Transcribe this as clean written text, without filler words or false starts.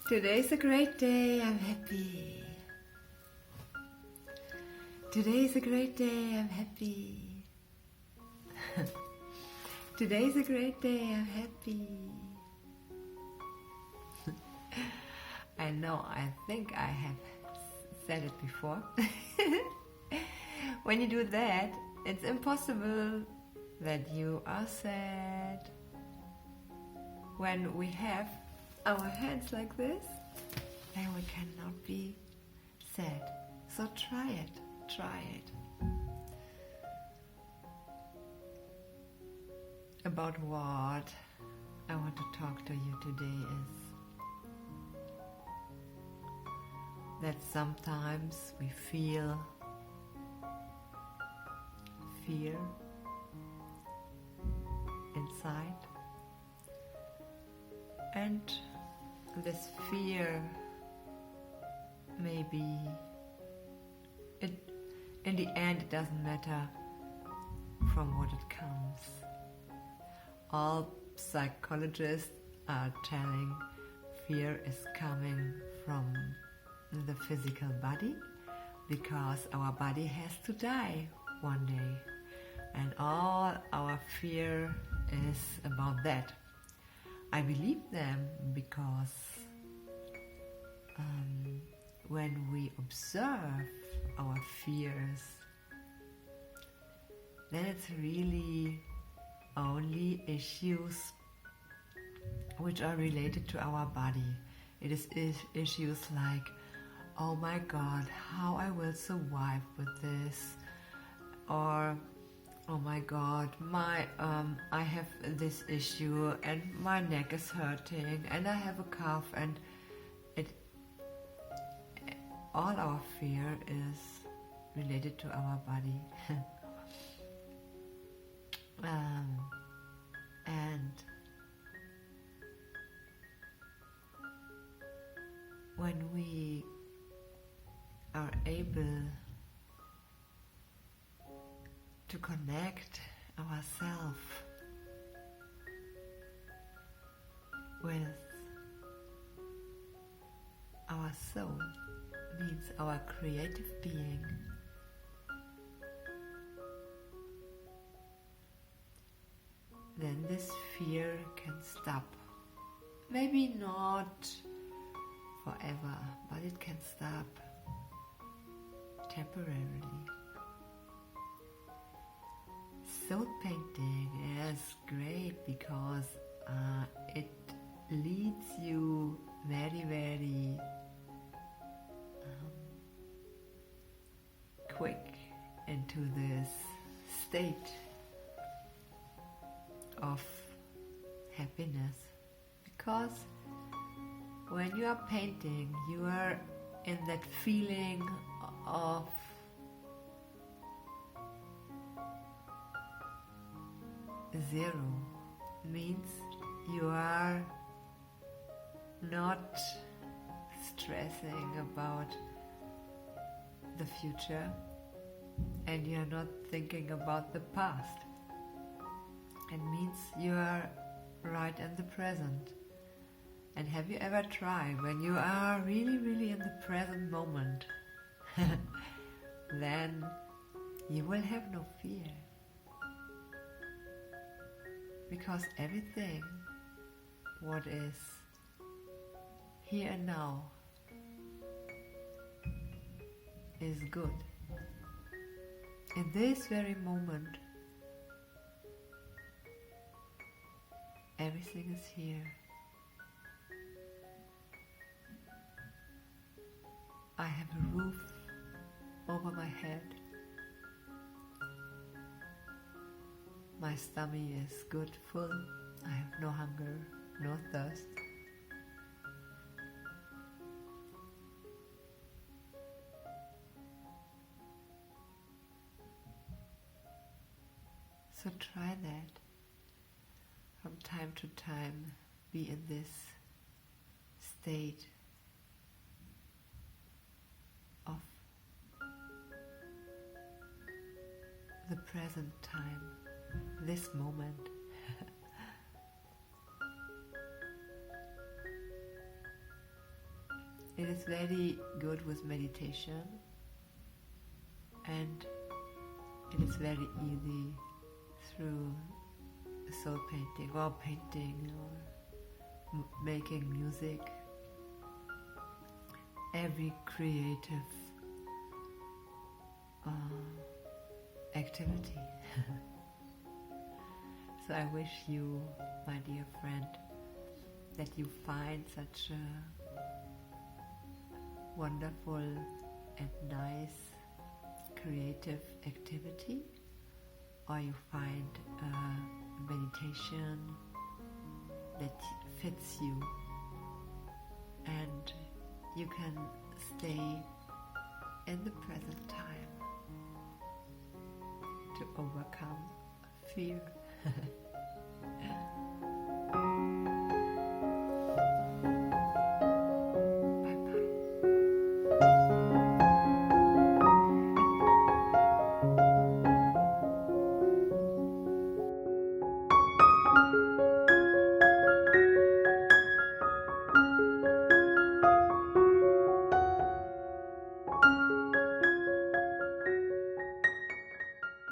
Today's a great day, I'm happy. Today's a great day, I'm happy. Today's a great day, I'm happy. I know, I think I have said it before. When you do that, it's impossible that you are sad. When we have our hands like this, then we cannot be sad. So try it, try it. About what I want to talk to you today is that sometimes we feel fear inside, and this fear maybe in the end it doesn't matter from what it comes. All psychologists are telling fear is coming from the physical body, because our body has to die one day, and all our fear is about that. I believe them because when we observe our fears, then it's really only issues which are related to our body. It is issues like, oh my God, how I will survive with this, or oh my God, I have this issue and my neck is hurting and I have a cough, and all our fear is related to our body. And when we are able to connect ourselves with our soul, means our creative being, then this fear can stop. Maybe not forever, but it can stop temporarily. Soul painting is great because it leads you very, very quick into this state of happiness, because when you are painting, you are in that feeling of zero. Means you are not stressing about the future, and you are not thinking about the past. It means you are right in the present. And have you ever tried, when you are really, really in the present moment, then you will have no fear, because everything what is here and now is good. In this very moment, everything is here. I have a roof over my head. My stomach is good, full. I have no hunger, no thirst. So try that. From time to time, be in this state of the present time, this moment. it is very good with meditation, and it is very easy through soul painting or making music. Every creative activity. So I wish you, my dear friend, that you find such a wonderful and nice creative activity, or you find a meditation that fits you, and you can stay in the present time to overcome fear.